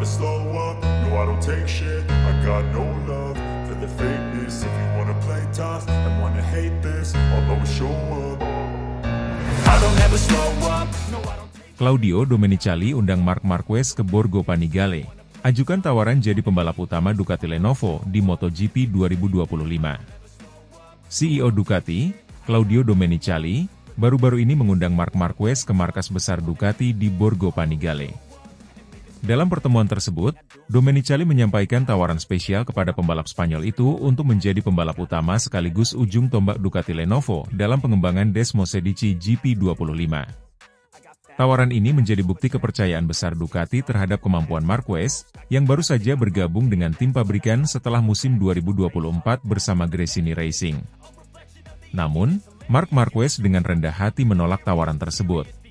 never slow up, no I don't take shit. I got no love for the fakeness. If you wanna play tough and wanna hate this, I'll always show up. I don't ever slow up, no I don't. Claudio Domenicali undang Marc Marquez ke Borgo Panigale. Ajukan tawaran jadi pembalap utama Ducati Lenovo di MotoGP 2025. CEO Ducati, Claudio Domenicali, baru-baru ini mengundang Marc Marquez ke markas besar Ducati di Borgo Panigale. Dalam pertemuan tersebut, Domenicali menyampaikan tawaran spesial kepada pembalap Spanyol itu untuk menjadi pembalap utama sekaligus ujung tombak Ducati Lenovo dalam pengembangan Desmosedici GP25. Tawaran ini menjadi bukti kepercayaan besar Ducati terhadap kemampuan Marquez, yang baru saja bergabung dengan tim pabrikan setelah musim 2024 bersama Gresini Racing. Namun, Marc Marquez dengan rendah hati menolak tawaran tersebut.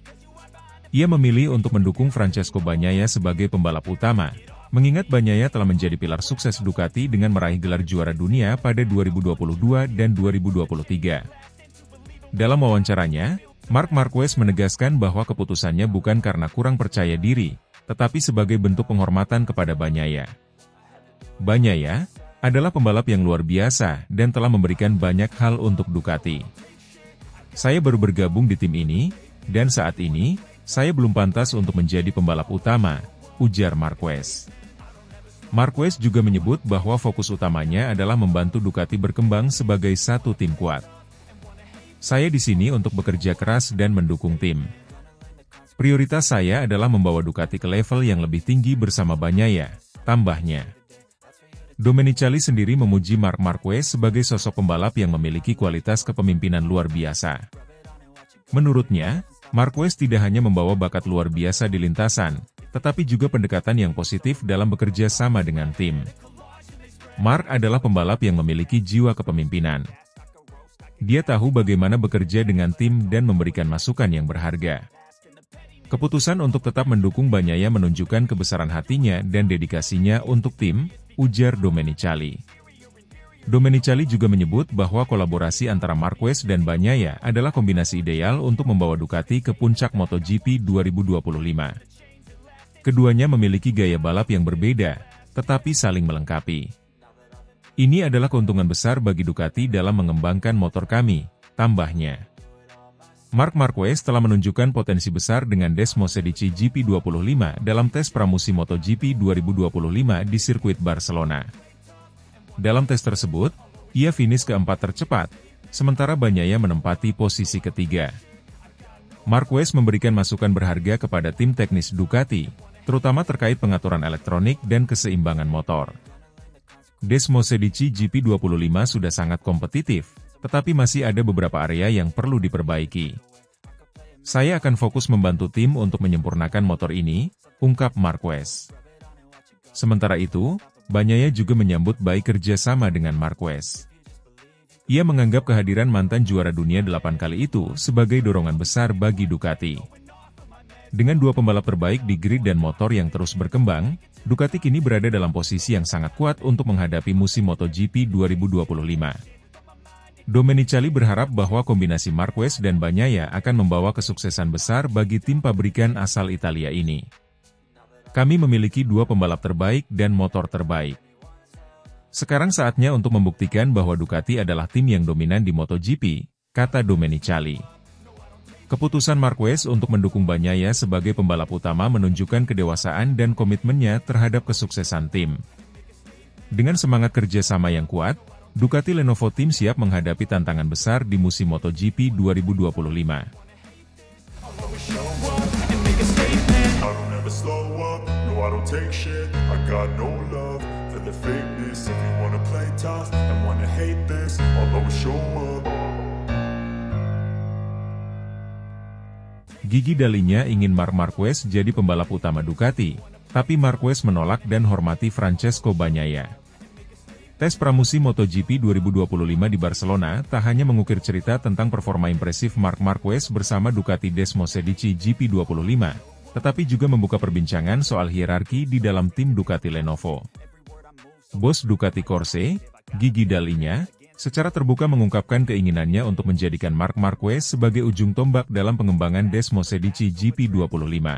Ia memilih untuk mendukung Francesco Bagnaia sebagai pembalap utama, mengingat Bagnaia telah menjadi pilar sukses Ducati dengan meraih gelar juara dunia pada 2022 dan 2023. Dalam wawancaranya, Marc Marquez menegaskan bahwa keputusannya bukan karena kurang percaya diri, tetapi sebagai bentuk penghormatan kepada Bagnaia. Bagnaia adalah pembalap yang luar biasa dan telah memberikan banyak hal untuk Ducati. Saya baru bergabung di tim ini, dan saat ini, saya belum pantas untuk menjadi pembalap utama, ujar Marquez. Marquez juga menyebut bahwa fokus utamanya adalah membantu Ducati berkembang sebagai satu tim kuat. Saya di sini untuk bekerja keras dan mendukung tim. Prioritas saya adalah membawa Ducati ke level yang lebih tinggi bersama Bagnaia, tambahnya. Domenicali sendiri memuji Marc Marquez sebagai sosok pembalap yang memiliki kualitas kepemimpinan luar biasa. Menurutnya, Marquez tidak hanya membawa bakat luar biasa di lintasan, tetapi juga pendekatan yang positif dalam bekerja sama dengan tim. Marc adalah pembalap yang memiliki jiwa kepemimpinan. Dia tahu bagaimana bekerja dengan tim dan memberikan masukan yang berharga. Keputusan untuk tetap mendukung Bagnaia menunjukkan kebesaran hatinya dan dedikasinya untuk tim, ujar Domenicali. Domenicali juga menyebut bahwa kolaborasi antara Marquez dan Bagnaia adalah kombinasi ideal untuk membawa Ducati ke puncak MotoGP 2025. Keduanya memiliki gaya balap yang berbeda, tetapi saling melengkapi. Ini adalah keuntungan besar bagi Ducati dalam mengembangkan motor kami, tambahnya. Marc Marquez telah menunjukkan potensi besar dengan Desmosedici GP25 dalam tes pramusim MotoGP 2025 di sirkuit Barcelona. Dalam tes tersebut, ia finish keempat tercepat, sementara Bagnaia menempati posisi ketiga. Marquez memberikan masukan berharga kepada tim teknis Ducati, terutama terkait pengaturan elektronik dan keseimbangan motor. Desmosedici GP25 sudah sangat kompetitif, tetapi masih ada beberapa area yang perlu diperbaiki. Saya akan fokus membantu tim untuk menyempurnakan motor ini, ungkap Marquez. Sementara itu, Bagnaia juga menyambut baik kerjasama dengan Marquez. Ia menganggap kehadiran mantan juara dunia 8 kali itu sebagai dorongan besar bagi Ducati. Dengan dua pembalap terbaik di grid dan motor yang terus berkembang, Ducati kini berada dalam posisi yang sangat kuat untuk menghadapi musim MotoGP 2025. Domenicali berharap bahwa kombinasi Marquez dan Bagnaia akan membawa kesuksesan besar bagi tim pabrikan asal Italia ini. Kami memiliki dua pembalap terbaik dan motor terbaik. Sekarang saatnya untuk membuktikan bahwa Ducati adalah tim yang dominan di MotoGP, kata Domenicali. Keputusan Marquez untuk mendukung Bagnaia sebagai pembalap utama menunjukkan kedewasaan dan komitmennya terhadap kesuksesan tim. Dengan semangat kerjasama yang kuat, Ducati Lenovo Team siap menghadapi tantangan besar di musim MotoGP 2025. Gigi Dalinya ingin Marc Marquez jadi pembalap utama Ducati, tapi Marquez menolak dan hormati Francesco Bagnaia. Tes pramusim MotoGP 2025 di Barcelona tak hanya mengukir cerita tentang performa impresif Marc Marquez bersama Ducati Desmosedici GP25, tetapi juga membuka perbincangan soal hierarki di dalam tim Ducati Lenovo. Bos Ducati Corse, Gigi Dalinya, secara terbuka mengungkapkan keinginannya untuk menjadikan Marc Marquez sebagai ujung tombak dalam pengembangan Desmosedici GP25.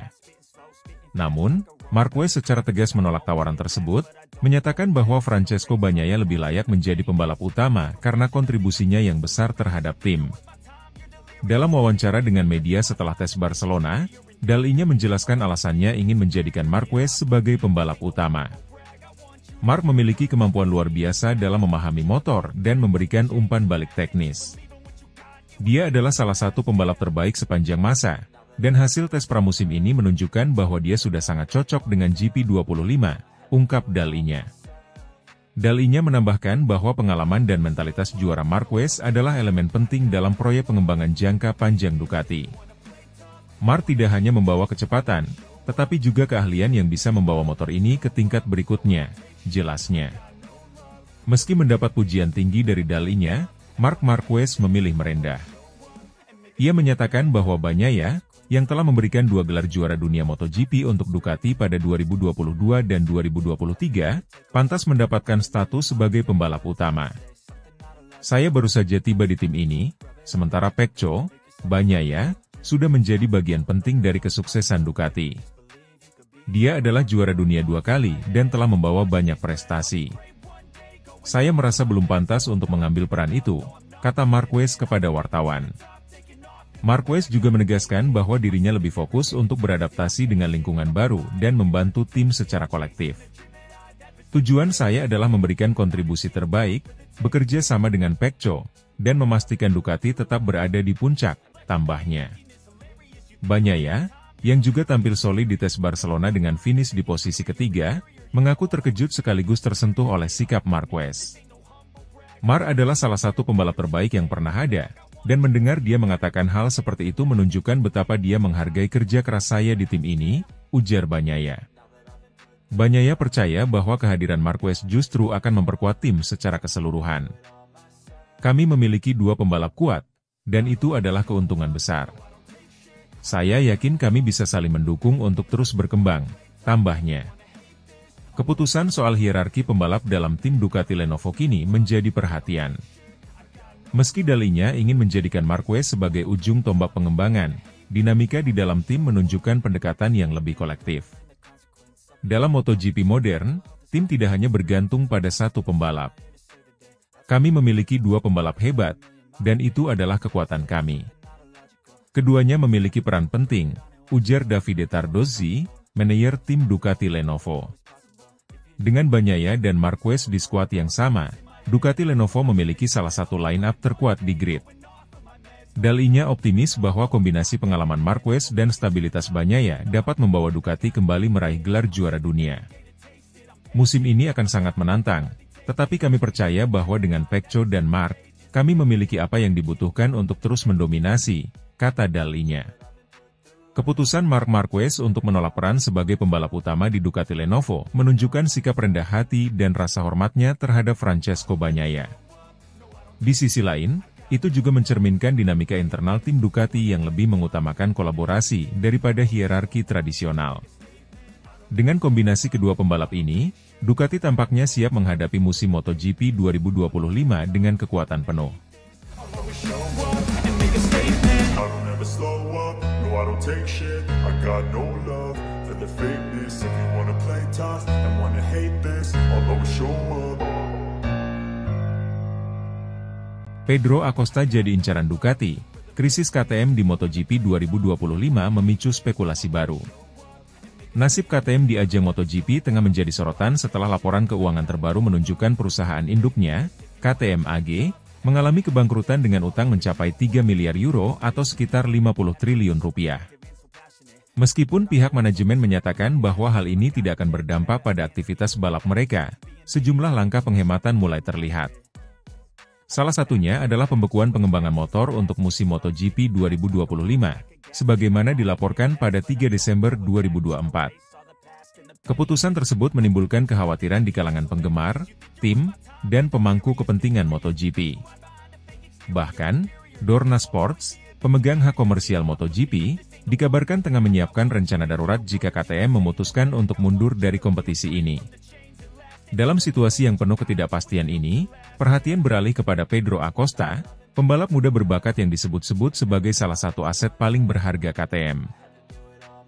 Namun, Marquez secara tegas menolak tawaran tersebut, menyatakan bahwa Francesco Bagnaia lebih layak menjadi pembalap utama karena kontribusinya yang besar terhadap tim. Dalam wawancara dengan media setelah tes Barcelona, Dalinya menjelaskan alasannya ingin menjadikan Marquez sebagai pembalap utama. Marc memiliki kemampuan luar biasa dalam memahami motor dan memberikan umpan balik teknis. Dia adalah salah satu pembalap terbaik sepanjang masa, dan hasil tes pramusim ini menunjukkan bahwa dia sudah sangat cocok dengan GP25, ungkap Dalinya. Dalinya menambahkan bahwa pengalaman dan mentalitas juara Marquez adalah elemen penting dalam proyek pengembangan jangka panjang Ducati. Marc tidak hanya membawa kecepatan, tetapi juga keahlian yang bisa membawa motor ini ke tingkat berikutnya, jelasnya. Meski mendapat pujian tinggi dari Dalinya, Marc Marquez memilih merendah. Ia menyatakan bahwa Bagnaia, yang telah memberikan 2 gelar juara dunia MotoGP untuk Ducati pada 2022 dan 2023, pantas mendapatkan status sebagai pembalap utama. Saya baru saja tiba di tim ini, sementara Pecco, Bagnaia, sudah menjadi bagian penting dari kesuksesan Ducati. Dia adalah juara dunia 2 kali dan telah membawa banyak prestasi. Saya merasa belum pantas untuk mengambil peran itu, kata Marquez kepada wartawan. Marquez juga menegaskan bahwa dirinya lebih fokus untuk beradaptasi dengan lingkungan baru dan membantu tim secara kolektif. Tujuan saya adalah memberikan kontribusi terbaik, bekerja sama dengan Pecco, dan memastikan Ducati tetap berada di puncak, tambahnya. Bagnaia, yang juga tampil solid di tes Barcelona dengan finish di posisi ketiga, mengaku terkejut sekaligus tersentuh oleh sikap Marquez. Marc adalah salah satu pembalap terbaik yang pernah ada, dan mendengar dia mengatakan hal seperti itu menunjukkan betapa dia menghargai kerja keras saya di tim ini, ujar Bagnaia. Bagnaia percaya bahwa kehadiran Marquez justru akan memperkuat tim secara keseluruhan. Kami memiliki 2 pembalap kuat, dan itu adalah keuntungan besar. Saya yakin kami bisa saling mendukung untuk terus berkembang, tambahnya. Keputusan soal hierarki pembalap dalam tim Ducati Lenovo kini menjadi perhatian. Meski Dalinya ingin menjadikan Marquez sebagai ujung tombak pengembangan, dinamika di dalam tim menunjukkan pendekatan yang lebih kolektif. Dalam MotoGP modern, tim tidak hanya bergantung pada satu pembalap. Kami memiliki 2 pembalap hebat, dan itu adalah kekuatan kami. Keduanya memiliki peran penting, ujar Davide Tardozzi, manajer tim Ducati Lenovo. Dengan Bagnaia dan Marquez di skuad yang sama, Ducati Lenovo memiliki salah satu line-up terkuat di grid. Dalinya optimis bahwa kombinasi pengalaman Marquez dan stabilitas Bagnaia dapat membawa Ducati kembali meraih gelar juara dunia. Musim ini akan sangat menantang, tetapi kami percaya bahwa dengan Pecco dan Marc, kami memiliki apa yang dibutuhkan untuk terus mendominasi, kata Dalinya. Keputusan Marc Marquez untuk menolak peran sebagai pembalap utama di Ducati Lenovo menunjukkan sikap rendah hati dan rasa hormatnya terhadap Francesco Bagnaia. Di sisi lain, itu juga mencerminkan dinamika internal tim Ducati yang lebih mengutamakan kolaborasi daripada hierarki tradisional. Dengan kombinasi kedua pembalap ini, Ducati tampaknya siap menghadapi musim MotoGP 2025 dengan kekuatan penuh. I don't take shit, I got no love for the fakeness. If you wanna play tough and wanna hate this, I'll always show up. Pedro Acosta jadi incaran Ducati. Krisis KTM di MotoGP 2025 memicu spekulasi baru. Nasib KTM di ajang MotoGP tengah menjadi sorotan setelah laporan keuangan terbaru menunjukkan perusahaan induknya, KTM AG, mengalami kebangkrutan dengan utang mencapai 3 miliar euro atau sekitar 50 triliun rupiah. Meskipun pihak manajemen menyatakan bahwa hal ini tidak akan berdampak pada aktivitas balap mereka, sejumlah langkah penghematan mulai terlihat. Salah satunya adalah pembekuan pengembangan motor untuk musim MotoGP 2025, sebagaimana dilaporkan pada 3 Desember 2024. Keputusan tersebut menimbulkan kekhawatiran di kalangan penggemar, tim, dan pemangku kepentingan MotoGP. Bahkan, Dorna Sports, pemegang hak komersial MotoGP, dikabarkan tengah menyiapkan rencana darurat jika KTM memutuskan untuk mundur dari kompetisi ini. Dalam situasi yang penuh ketidakpastian ini, perhatian beralih kepada Pedro Acosta, pembalap muda berbakat yang disebut-sebut sebagai salah satu aset paling berharga KTM.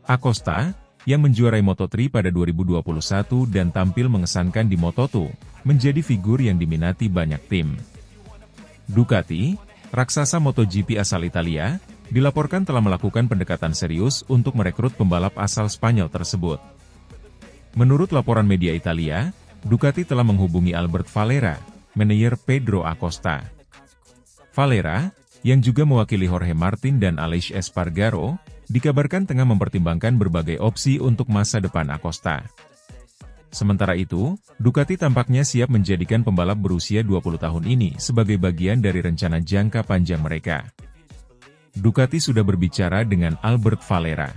Acosta, yang menjuarai Moto3 pada 2021 dan tampil mengesankan di Moto2, menjadi figur yang diminati banyak tim. Ducati, raksasa MotoGP asal Italia, dilaporkan telah melakukan pendekatan serius untuk merekrut pembalap asal Spanyol tersebut. Menurut laporan media Italia, Ducati telah menghubungi Albert Valera, manajer Pedro Acosta. Valera, yang juga mewakili Jorge Martin dan Aleix Espargaro, dikabarkan tengah mempertimbangkan berbagai opsi untuk masa depan Acosta. Sementara itu, Ducati tampaknya siap menjadikan pembalap berusia 20 tahun ini sebagai bagian dari rencana jangka panjang mereka. Ducati sudah berbicara dengan Albert Valera.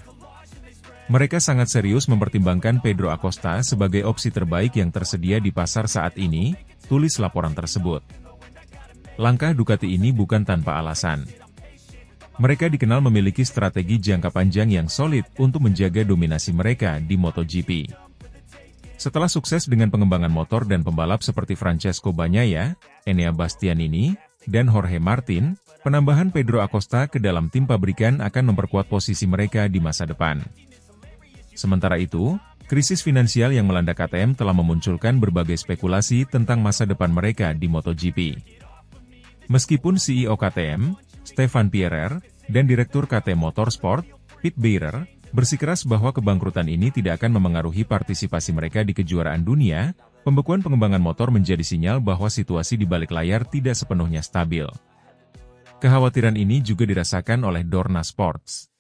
Mereka sangat serius mempertimbangkan Pedro Acosta sebagai opsi terbaik yang tersedia di pasar saat ini, tulis laporan tersebut. Langkah Ducati ini bukan tanpa alasan. Mereka dikenal memiliki strategi jangka panjang yang solid untuk menjaga dominasi mereka di MotoGP. Setelah sukses dengan pengembangan motor dan pembalap seperti Francesco Bagnaia, Enea Bastianini, dan Jorge Martin, penambahan Pedro Acosta ke dalam tim pabrikan akan memperkuat posisi mereka di masa depan. Sementara itu, krisis finansial yang melanda KTM telah memunculkan berbagai spekulasi tentang masa depan mereka di MotoGP. Meskipun CEO KTM, Stefan Pierer, dan Direktur KTM Motorsport, Pete Beirer, bersikeras bahwa kebangkrutan ini tidak akan memengaruhi partisipasi mereka di kejuaraan dunia, pembekuan pengembangan motor menjadi sinyal bahwa situasi di balik layar tidak sepenuhnya stabil. Kekhawatiran ini juga dirasakan oleh Dorna Sports.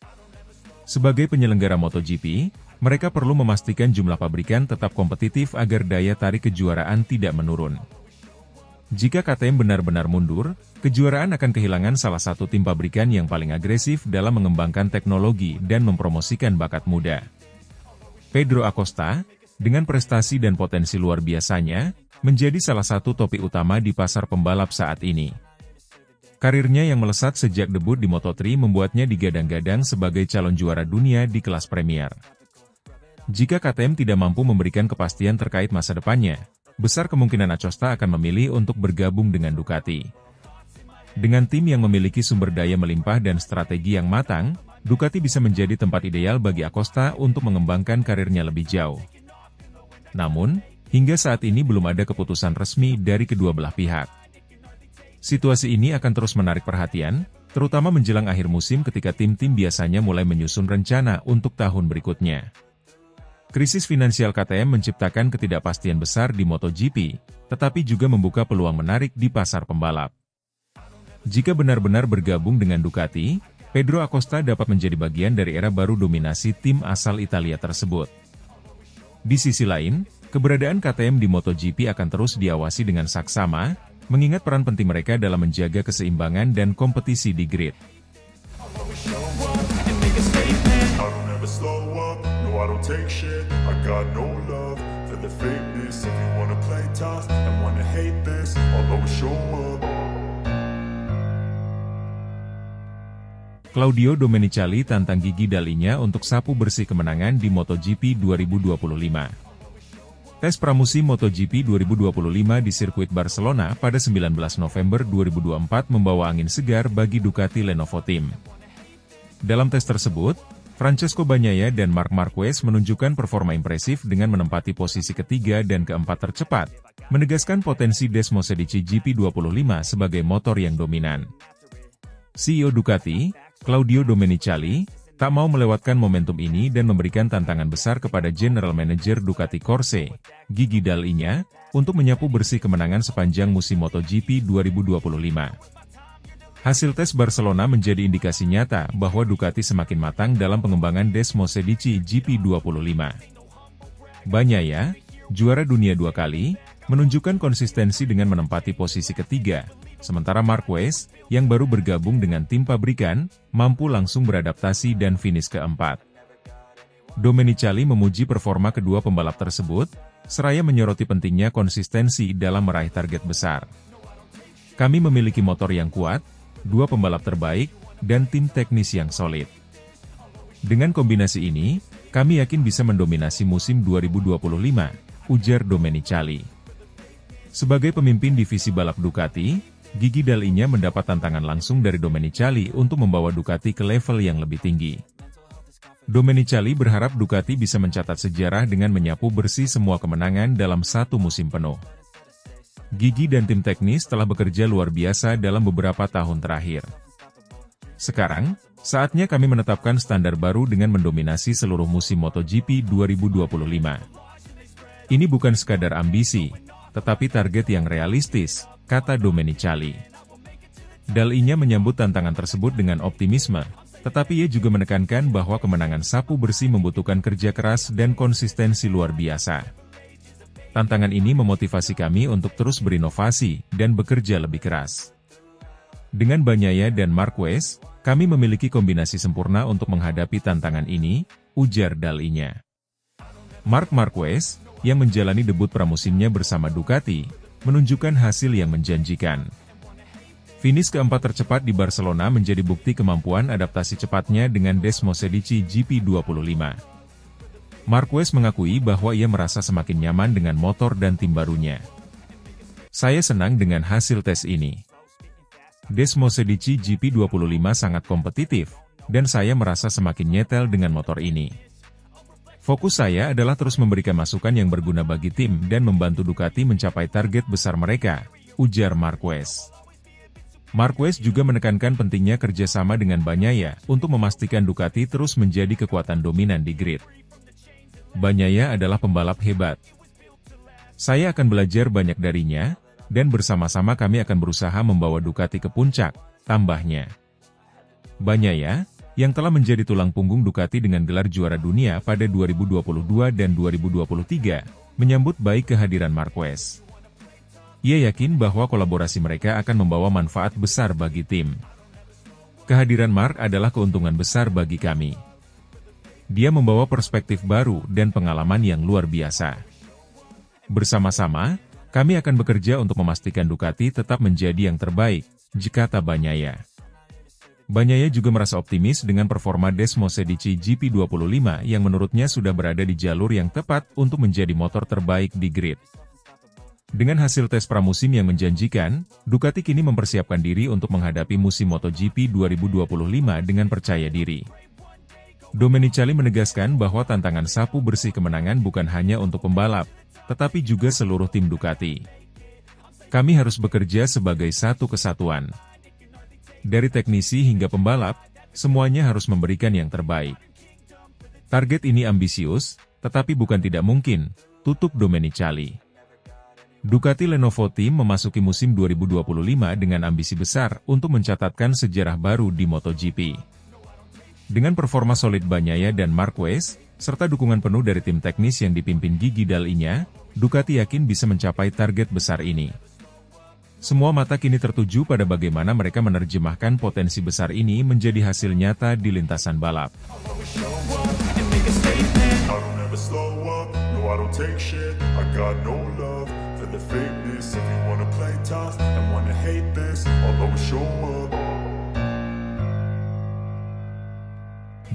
Sebagai penyelenggara MotoGP, mereka perlu memastikan jumlah pabrikan tetap kompetitif agar daya tarik kejuaraan tidak menurun. Jika KTM benar-benar mundur, kejuaraan akan kehilangan salah satu tim pabrikan yang paling agresif dalam mengembangkan teknologi dan mempromosikan bakat muda. Pedro Acosta, dengan prestasi dan potensi luar biasanya, menjadi salah satu topik utama di pasar pembalap saat ini. Karirnya yang melesat sejak debut di Moto3 membuatnya digadang-gadang sebagai calon juara dunia di kelas Premier. Jika KTM tidak mampu memberikan kepastian terkait masa depannya, besar kemungkinan Acosta akan memilih untuk bergabung dengan Ducati. Dengan tim yang memiliki sumber daya melimpah dan strategi yang matang, Ducati bisa menjadi tempat ideal bagi Acosta untuk mengembangkan karirnya lebih jauh. Namun, hingga saat ini belum ada keputusan resmi dari kedua belah pihak. Situasi ini akan terus menarik perhatian, terutama menjelang akhir musim ketika tim-tim biasanya mulai menyusun rencana untuk tahun berikutnya. Krisis finansial KTM menciptakan ketidakpastian besar di MotoGP, tetapi juga membuka peluang menarik di pasar pembalap. Jika benar-benar bergabung dengan Ducati, Pedro Acosta dapat menjadi bagian dari era baru dominasi tim asal Italia tersebut. Di sisi lain, keberadaan KTM di MotoGP akan terus diawasi dengan saksama, mengingat peran penting mereka dalam menjaga keseimbangan dan kompetisi di grid. I don't take shit, I got no love for the fakeness. If you wanna play tough and wanna hate this, I'll always show up. Claudio Domenicali tantang Gigi Dalinya untuk sapu bersih kemenangan di MotoGP 2025. Tes pramusim MotoGP 2025 di sirkuit Barcelona pada 19 November 2024 membawa angin segar bagi Ducati Lenovo Team. Dalam tes tersebut, Francesco Bagnaia dan Marc Marquez menunjukkan performa impresif dengan menempati posisi ketiga dan keempat tercepat, menegaskan potensi Desmosedici GP25 sebagai motor yang dominan. CEO Ducati, Claudio Domenicali, tak mau melewatkan momentum ini dan memberikan tantangan besar kepada General Manager Ducati Corse, Gigi Dalinya, untuk menyapu bersih kemenangan sepanjang musim MotoGP 2025. Hasil tes Barcelona menjadi indikasi nyata bahwa Ducati semakin matang dalam pengembangan Desmosedici GP25. Bagnaia, juara dunia 2 kali, menunjukkan konsistensi dengan menempati posisi ketiga, sementara Marquez, yang baru bergabung dengan tim pabrikan, mampu langsung beradaptasi dan finish keempat. Domenicali memuji performa kedua pembalap tersebut, seraya menyoroti pentingnya konsistensi dalam meraih target besar. Kami memiliki motor yang kuat, 2 pembalap terbaik, dan tim teknis yang solid. Dengan kombinasi ini, kami yakin bisa mendominasi musim 2025, ujar Domenicali. Sebagai pemimpin divisi balap Ducati, Gigi Dalinya mendapat tantangan langsung dari Domenicali untuk membawa Ducati ke level yang lebih tinggi. Domenicali berharap Ducati bisa mencatat sejarah dengan menyapu bersih semua kemenangan dalam satu musim penuh. Gigi dan tim teknis telah bekerja luar biasa dalam beberapa tahun terakhir. Sekarang, saatnya kami menetapkan standar baru dengan mendominasi seluruh musim MotoGP 2025. Ini bukan sekadar ambisi, tetapi target yang realistis, kata Domenicali. Dal-Inya menyambut tantangan tersebut dengan optimisme, tetapi ia juga menekankan bahwa kemenangan sapu bersih membutuhkan kerja keras dan konsistensi luar biasa. Tantangan ini memotivasi kami untuk terus berinovasi dan bekerja lebih keras. Dengan Bagnaia dan Marquez, kami memiliki kombinasi sempurna untuk menghadapi tantangan ini, ujar Dal-Inya. Marc Marquez, yang menjalani debut pramusimnya bersama Ducati, menunjukkan hasil yang menjanjikan. Finish keempat tercepat di Barcelona menjadi bukti kemampuan adaptasi cepatnya dengan Desmosedici GP25. Marquez mengakui bahwa ia merasa semakin nyaman dengan motor dan tim barunya. Saya senang dengan hasil tes ini. Desmosedici GP25 sangat kompetitif, dan saya merasa semakin nyetel dengan motor ini. Fokus saya adalah terus memberikan masukan yang berguna bagi tim dan membantu Ducati mencapai target besar mereka, ujar Marquez. Marquez juga menekankan pentingnya kerjasama dengan Bagnaia untuk memastikan Ducati terus menjadi kekuatan dominan di grid. Bagnaia adalah pembalap hebat. Saya akan belajar banyak darinya, dan bersama-sama kami akan berusaha membawa Ducati ke puncak, tambahnya. Bagnaia, yang telah menjadi tulang punggung Ducati dengan gelar juara dunia pada 2022 dan 2023, menyambut baik kehadiran Marquez. Ia yakin bahwa kolaborasi mereka akan membawa manfaat besar bagi tim. Kehadiran Marc adalah keuntungan besar bagi kami. Dia membawa perspektif baru dan pengalaman yang luar biasa. Bersama-sama, kami akan bekerja untuk memastikan Ducati tetap menjadi yang terbaik, kata Bagnaia. Bagnaia juga merasa optimis dengan performa Desmosedici GP25 yang menurutnya sudah berada di jalur yang tepat untuk menjadi motor terbaik di grid. Dengan hasil tes pramusim yang menjanjikan, Ducati kini mempersiapkan diri untuk menghadapi musim MotoGP 2025 dengan percaya diri. Domenicali menegaskan bahwa tantangan sapu bersih kemenangan bukan hanya untuk pembalap, tetapi juga seluruh tim Ducati. Kami harus bekerja sebagai satu kesatuan. Dari teknisi hingga pembalap, semuanya harus memberikan yang terbaik. Target ini ambisius, tetapi bukan tidak mungkin, tutup Domenicali. Ducati Lenovo Team memasuki musim 2025 dengan ambisi besar untuk mencatatkan sejarah baru di MotoGP. Dengan performa solid Bagnaia dan Marquez, serta dukungan penuh dari tim teknis yang dipimpin Gigi Dal-Inya, Ducati yakin bisa mencapai target besar ini. Semua mata kini tertuju pada bagaimana mereka menerjemahkan potensi besar ini menjadi hasil nyata di lintasan balap.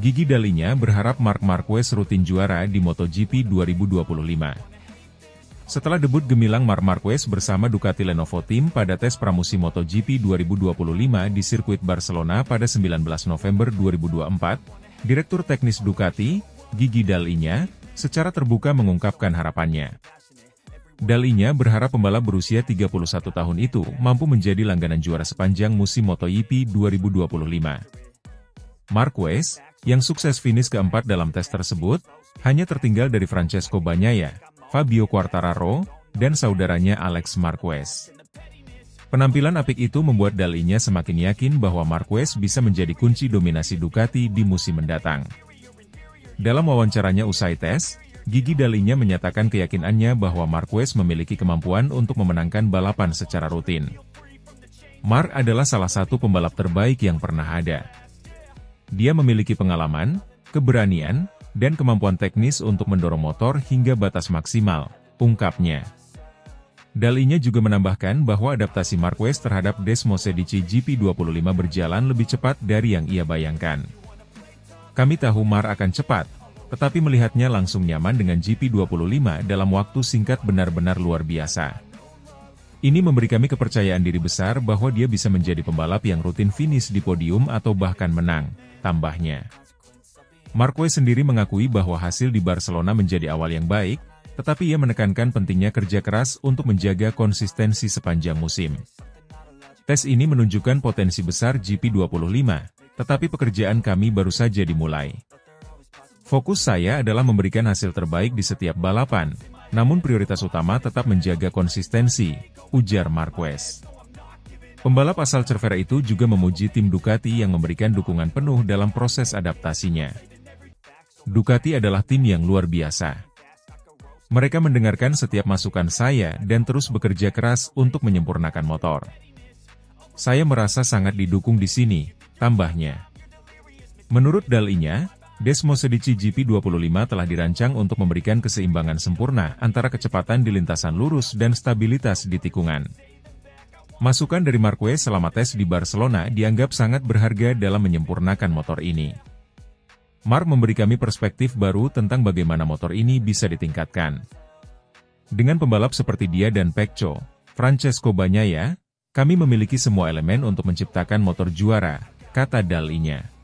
Gigi Dal-Inya berharap Marc Marquez rutin juara di MotoGP 2025. Setelah debut gemilang Marc Marquez bersama Ducati Lenovo Team pada tes pramusim MotoGP 2025 di sirkuit Barcelona pada 19 November 2024, Direktur Teknis Ducati, Gigi Dal-Inya, secara terbuka mengungkapkan harapannya. Dal-Inya berharap pembalap berusia 31 tahun itu mampu menjadi langganan juara sepanjang musim MotoGP 2025. Marquez, yang sukses finish keempat dalam tes tersebut, hanya tertinggal dari Francesco Bagnaia, Fabio Quartararo, dan saudaranya Alex Marquez. Penampilan apik itu membuat Dal-Inya semakin yakin bahwa Marquez bisa menjadi kunci dominasi Ducati di musim mendatang. Dalam wawancaranya usai tes, Gigi Dal-Inya menyatakan keyakinannya bahwa Marquez memiliki kemampuan untuk memenangkan balapan secara rutin. Marc adalah salah satu pembalap terbaik yang pernah ada. Dia memiliki pengalaman, keberanian, dan kemampuan teknis untuk mendorong motor hingga batas maksimal, ungkapnya. Dal-Inya juga menambahkan bahwa adaptasi Marquez terhadap Desmosedici GP25 berjalan lebih cepat dari yang ia bayangkan. Kami tahu Marc akan cepat, tetapi melihatnya langsung nyaman dengan GP25 dalam waktu singkat benar-benar luar biasa. Ini memberi kami kepercayaan diri besar bahwa dia bisa menjadi pembalap yang rutin finish di podium atau bahkan menang, tambahnya. Marquez sendiri mengakui bahwa hasil di Barcelona menjadi awal yang baik, tetapi ia menekankan pentingnya kerja keras untuk menjaga konsistensi sepanjang musim. Tes ini menunjukkan potensi besar GP25, tetapi pekerjaan kami baru saja dimulai. Fokus saya adalah memberikan hasil terbaik di setiap balapan, namun prioritas utama tetap menjaga konsistensi, ujar Marquez. Pembalap asal Cervera itu juga memuji tim Ducati yang memberikan dukungan penuh dalam proses adaptasinya. Ducati adalah tim yang luar biasa. Mereka mendengarkan setiap masukan saya dan terus bekerja keras untuk menyempurnakan motor. Saya merasa sangat didukung di sini, tambahnya. Menurut dalihnya, Desmosedici GP25 telah dirancang untuk memberikan keseimbangan sempurna antara kecepatan di lintasan lurus dan stabilitas di tikungan. Masukan dari Marquez selama tes di Barcelona dianggap sangat berharga dalam menyempurnakan motor ini. Mark memberi kami perspektif baru tentang bagaimana motor ini bisa ditingkatkan. Dengan pembalap seperti dia dan Pecco, Francesco Bagnaia, kami memiliki semua elemen untuk menciptakan motor juara, kata dalihnya.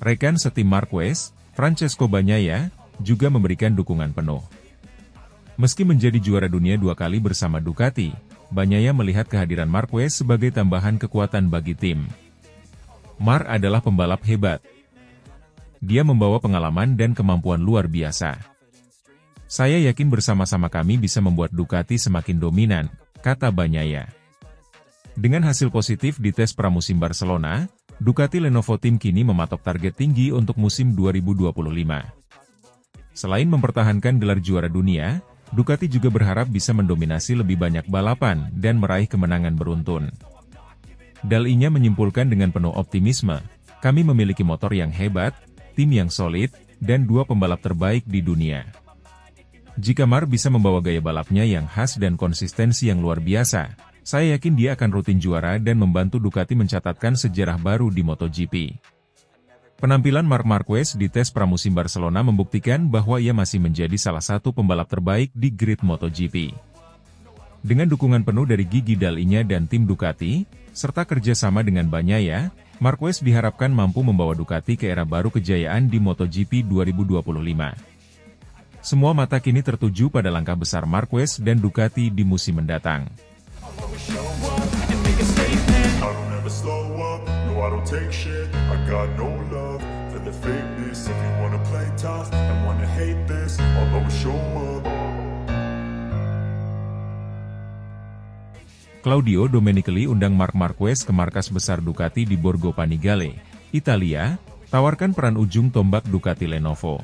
Rekan setim Marquez, Francesco Bagnaia, juga memberikan dukungan penuh. Meski menjadi juara dunia 2 kali bersama Ducati, Bagnaia melihat kehadiran Marquez sebagai tambahan kekuatan bagi tim. Mark adalah pembalap hebat. Dia membawa pengalaman dan kemampuan luar biasa. Saya yakin bersama-sama kami bisa membuat Ducati semakin dominan, kata Bagnaia. Dengan hasil positif di tes pramusim Barcelona, Ducati Lenovo Team kini mematok target tinggi untuk musim 2025. Selain mempertahankan gelar juara dunia, Ducati juga berharap bisa mendominasi lebih banyak balapan dan meraih kemenangan beruntun. Dalihnya menyimpulkan dengan penuh optimisme, kami memiliki motor yang hebat, tim yang solid, dan 2 pembalap terbaik di dunia. Jika Mark bisa membawa gaya balapnya yang khas dan konsistensi yang luar biasa, saya yakin dia akan rutin juara dan membantu Ducati mencatatkan sejarah baru di MotoGP. Penampilan Marc Marquez di tes pramusim Barcelona membuktikan bahwa ia masih menjadi salah satu pembalap terbaik di grid MotoGP. Dengan dukungan penuh dari Gigi Dalihnya dan tim Ducati, serta kerjasama dengan Bagnaia, Marquez diharapkan mampu membawa Ducati ke era baru kejayaan di MotoGP 2025. Semua mata kini tertuju pada langkah besar Marquez dan Ducati di musim mendatang. Claudio Domenicali undang Marc Marquez ke markas besar Ducati di Borgo Panigale, Italia, tawarkan peran ujung tombak Ducati Lenovo.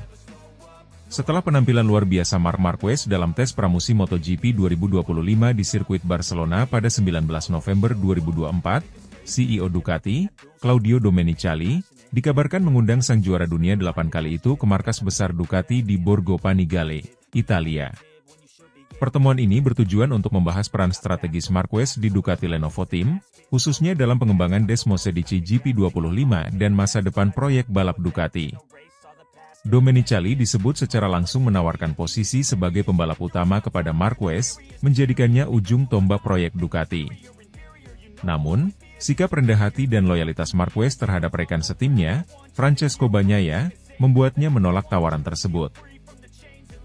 Setelah penampilan luar biasa Marc Marquez dalam tes pramusim MotoGP 2025 di sirkuit Barcelona pada 19 November 2024, CEO Ducati, Claudio Domenicali, dikabarkan mengundang sang juara dunia 8 kali itu ke markas besar Ducati di Borgo Panigale, Italia. Pertemuan ini bertujuan untuk membahas peran strategis Marquez di Ducati Lenovo Team, khususnya dalam pengembangan Desmosedici GP25 dan masa depan proyek balap Ducati. Domenicali disebut secara langsung menawarkan posisi sebagai pembalap utama kepada Marquez, menjadikannya ujung tombak proyek Ducati. Namun, sikap rendah hati dan loyalitas Marquez terhadap rekan setimnya, Francesco Bagnaia, membuatnya menolak tawaran tersebut.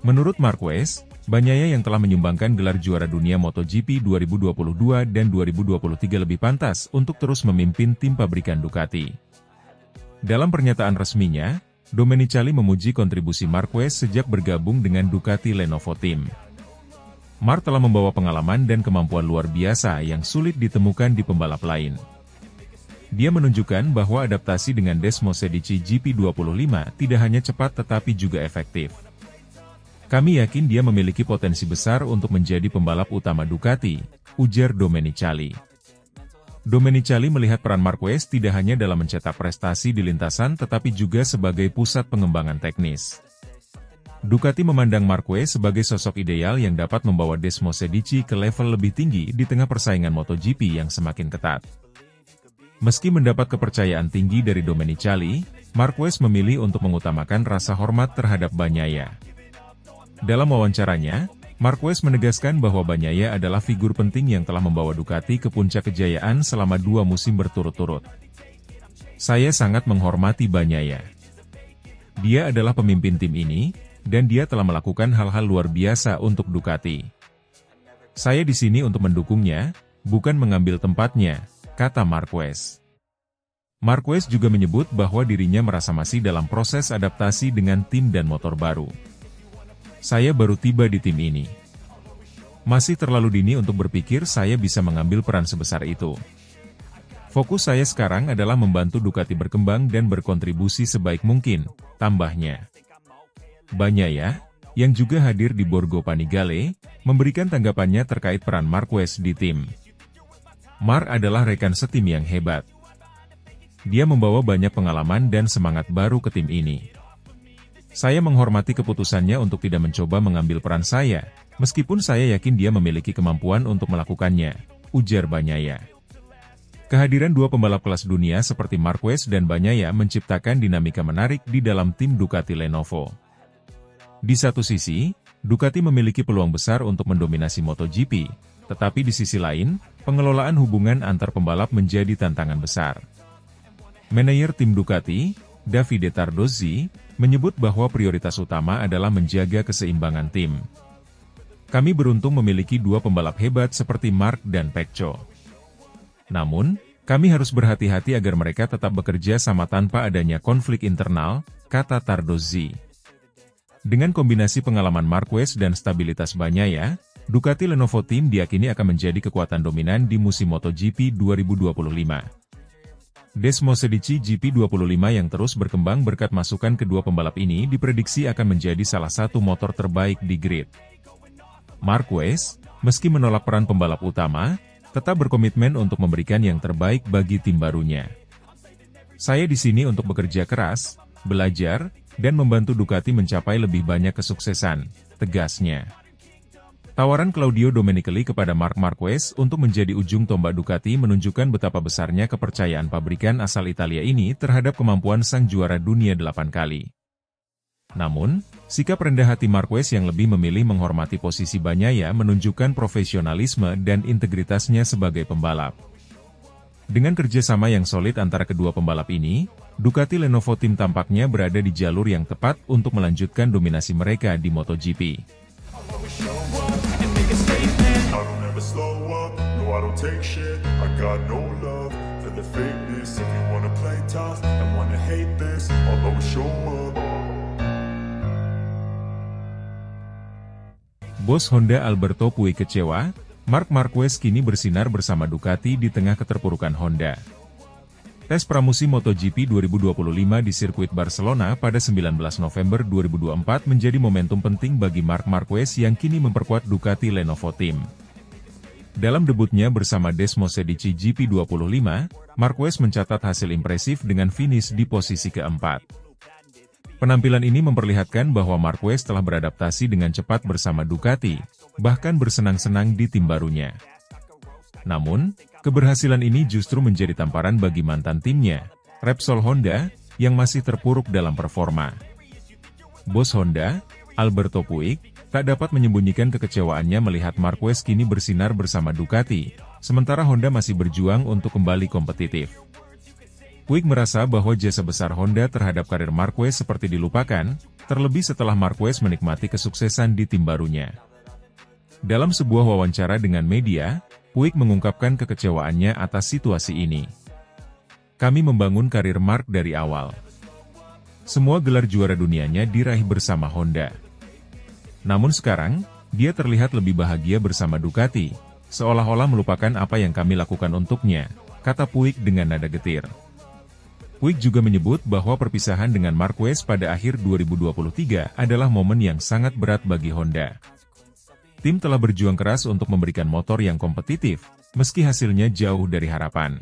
Menurut Marquez, Bagnaia yang telah menyumbangkan gelar juara dunia MotoGP 2022 dan 2023 lebih pantas untuk terus memimpin tim pabrikan Ducati. Dalam pernyataan resminya, Domenicali memuji kontribusi Marquez sejak bergabung dengan Ducati Lenovo Team. Marc telah membawa pengalaman dan kemampuan luar biasa yang sulit ditemukan di pembalap lain. Dia menunjukkan bahwa adaptasi dengan Desmosedici GP25 tidak hanya cepat tetapi juga efektif. Kami yakin dia memiliki potensi besar untuk menjadi pembalap utama Ducati, ujar Domenicali. Domenicali melihat peran Marquez tidak hanya dalam mencetak prestasi di lintasan tetapi juga sebagai pusat pengembangan teknis. Ducati memandang Marquez sebagai sosok ideal yang dapat membawa Desmosedici ke level lebih tinggi di tengah persaingan MotoGP yang semakin ketat. Meski mendapat kepercayaan tinggi dari Domenicali, Marquez memilih untuk mengutamakan rasa hormat terhadap Bagnaia. Dalam wawancaranya, Marquez menegaskan bahwa Bagnaia adalah figur penting yang telah membawa Ducati ke puncak kejayaan selama 2 musim berturut-turut. Saya sangat menghormati Bagnaia. Dia adalah pemimpin tim ini, dan dia telah melakukan hal-hal luar biasa untuk Ducati. Saya di sini untuk mendukungnya, bukan mengambil tempatnya, kata Marquez. Marquez juga menyebut bahwa dirinya merasa masih dalam proses adaptasi dengan tim dan motor baru. Saya baru tiba di tim ini. Masih terlalu dini untuk berpikir saya bisa mengambil peran sebesar itu. Fokus saya sekarang adalah membantu Ducati berkembang dan berkontribusi sebaik mungkin, tambahnya. Bagnaia, yang juga hadir di Borgo Panigale, memberikan tanggapannya terkait peran Marquez di tim. Mark adalah rekan setim yang hebat. Dia membawa banyak pengalaman dan semangat baru ke tim ini. Saya menghormati keputusannya untuk tidak mencoba mengambil peran saya, meskipun saya yakin dia memiliki kemampuan untuk melakukannya, ujar Bagnaia. Kehadiran dua pembalap kelas dunia seperti Marquez dan Bagnaia menciptakan dinamika menarik di dalam tim Ducati Lenovo. Di satu sisi, Ducati memiliki peluang besar untuk mendominasi MotoGP, tetapi di sisi lain, pengelolaan hubungan antar pembalap menjadi tantangan besar. Manajer tim Ducati, Davide Tardozzi, menyebut bahwa prioritas utama adalah menjaga keseimbangan tim. Kami beruntung memiliki dua pembalap hebat seperti Marc dan Pecco. Namun, kami harus berhati-hati agar mereka tetap bekerja sama tanpa adanya konflik internal, kata Tardozzi. Dengan kombinasi pengalaman Marquez dan stabilitas Bagnaia, Ducati Lenovo Team diyakini akan menjadi kekuatan dominan di musim MotoGP 2025. Desmosedici GP25 yang terus berkembang berkat masukan kedua pembalap ini diprediksi akan menjadi salah satu motor terbaik di grid. Marquez, meski menolak peran pembalap utama, tetap berkomitmen untuk memberikan yang terbaik bagi tim barunya. Saya di sini untuk bekerja keras, belajar, dan membantu Ducati mencapai lebih banyak kesuksesan, tegasnya. Tawaran Claudio Domenicali kepada Marc Marquez untuk menjadi ujung tombak Ducati menunjukkan betapa besarnya kepercayaan pabrikan asal Italia ini terhadap kemampuan sang juara dunia 8 kali. Namun, sikap rendah hati Marquez yang lebih memilih menghormati posisi Bagnaia menunjukkan profesionalisme dan integritasnya sebagai pembalap. Dengan kerjasama yang solid antara kedua pembalap ini, Ducati Lenovo Team tampaknya berada di jalur yang tepat untuk melanjutkan dominasi mereka di MotoGP. Bos Honda Alberto Puig kecewa, Marc Marquez kini bersinar bersama Ducati di tengah keterpurukan Honda. Tes pramusim MotoGP 2025 di sirkuit Barcelona pada 19 November 2024 menjadi momentum penting bagi Marc Marquez yang kini memperkuat Ducati Lenovo Team. Dalam debutnya bersama Desmosedici GP25, Marquez mencatat hasil impresif dengan finish di posisi keempat. Penampilan ini memperlihatkan bahwa Marquez telah beradaptasi dengan cepat bersama Ducati, bahkan bersenang-senang di tim barunya. Namun, keberhasilan ini justru menjadi tamparan bagi mantan timnya, Repsol Honda, yang masih terpuruk dalam performa. Bos Honda, Alberto Puig, tak dapat menyembunyikan kekecewaannya melihat Marquez kini bersinar bersama Ducati, sementara Honda masih berjuang untuk kembali kompetitif. Puig merasa bahwa jasa besar Honda terhadap karir Marquez seperti dilupakan, terlebih setelah Marquez menikmati kesuksesan di tim barunya. Dalam sebuah wawancara dengan media, Puig mengungkapkan kekecewaannya atas situasi ini. Kami membangun karir Marc dari awal. Semua gelar juara dunianya diraih bersama Honda. Namun sekarang, dia terlihat lebih bahagia bersama Ducati, seolah-olah melupakan apa yang kami lakukan untuknya, kata Puig dengan nada getir. Puig juga menyebut bahwa perpisahan dengan Marquez pada akhir 2023 adalah momen yang sangat berat bagi Honda. Tim telah berjuang keras untuk memberikan motor yang kompetitif, meski hasilnya jauh dari harapan.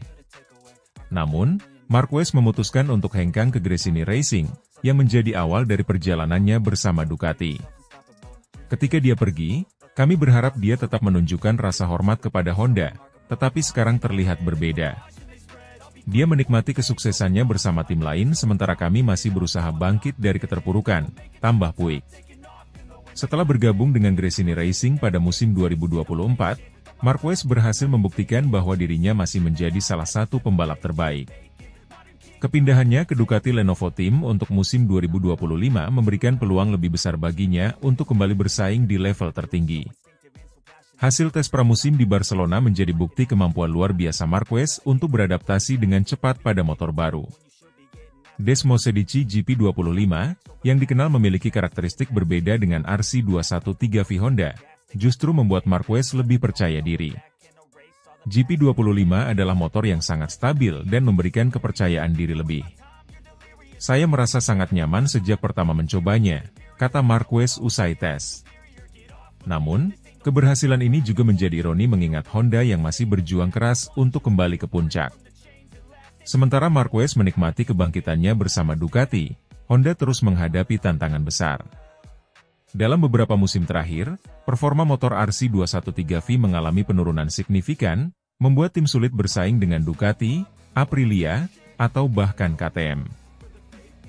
Namun, Marquez memutuskan untuk hengkang ke Gresini Racing, yang menjadi awal dari perjalanannya bersama Ducati. Ketika dia pergi, kami berharap dia tetap menunjukkan rasa hormat kepada Honda, tetapi sekarang terlihat berbeda. Dia menikmati kesuksesannya bersama tim lain sementara kami masih berusaha bangkit dari keterpurukan, tambah Puig. Setelah bergabung dengan Gresini Racing pada musim 2024, Marquez berhasil membuktikan bahwa dirinya masih menjadi salah satu pembalap terbaik. Kepindahannya ke Ducati Lenovo Team untuk musim 2025 memberikan peluang lebih besar baginya untuk kembali bersaing di level tertinggi. Hasil tes pramusim di Barcelona menjadi bukti kemampuan luar biasa Marquez untuk beradaptasi dengan cepat pada motor baru. Desmosedici GP25, yang dikenal memiliki karakteristik berbeda dengan RC213V Honda, justru membuat Marquez lebih percaya diri. GP25 adalah motor yang sangat stabil dan memberikan kepercayaan diri lebih. Saya merasa sangat nyaman sejak pertama mencobanya, kata Marquez usai tes. Namun, keberhasilan ini juga menjadi ironi mengingat Honda yang masih berjuang keras untuk kembali ke puncak. Sementara Marquez menikmati kebangkitannya bersama Ducati, Honda terus menghadapi tantangan besar. Dalam beberapa musim terakhir, performa motor RC213V mengalami penurunan signifikan, membuat tim sulit bersaing dengan Ducati, Aprilia, atau bahkan KTM.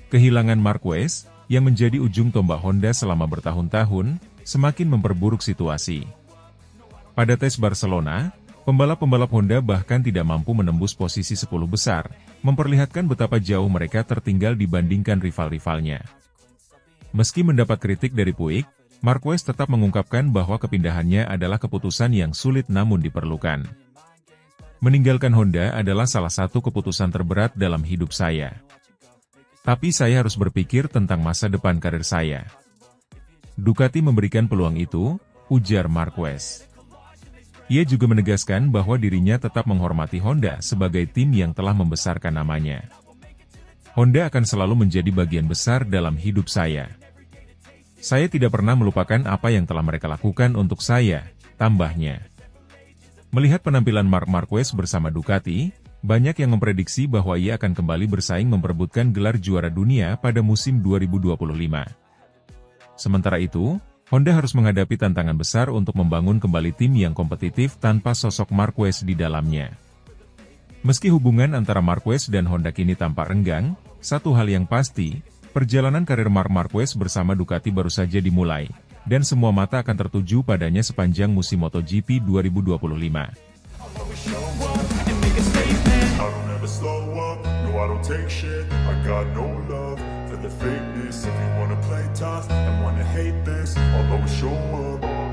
Kehilangan Marquez, yang menjadi ujung tombak Honda selama bertahun-tahun, semakin memperburuk situasi. Pada tes Barcelona, pembalap-pembalap Honda bahkan tidak mampu menembus posisi 10 besar, memperlihatkan betapa jauh mereka tertinggal dibandingkan rival-rivalnya. Meski mendapat kritik dari Puig, Marquez tetap mengungkapkan bahwa kepindahannya adalah keputusan yang sulit namun diperlukan. Meninggalkan Honda adalah salah satu keputusan terberat dalam hidup saya. Tapi saya harus berpikir tentang masa depan karir saya. Ducati memberikan peluang itu, ujar Marquez. Ia juga menegaskan bahwa dirinya tetap menghormati Honda sebagai tim yang telah membesarkan namanya. Honda akan selalu menjadi bagian besar dalam hidup saya. Saya tidak pernah melupakan apa yang telah mereka lakukan untuk saya, tambahnya. Melihat penampilan Marc Marquez bersama Ducati, banyak yang memprediksi bahwa ia akan kembali bersaing memperebutkan gelar juara dunia pada musim 2025. Sementara itu, Honda harus menghadapi tantangan besar untuk membangun kembali tim yang kompetitif tanpa sosok Marquez di dalamnya. Meski hubungan antara Marquez dan Honda kini tampak renggang, satu hal yang pasti, perjalanan karir Marc Marquez bersama Ducati baru saja dimulai, dan semua mata akan tertuju padanya sepanjang musim MotoGP 2025. The fakeness, if you wanna play tough and wanna hate this, I'll always show up.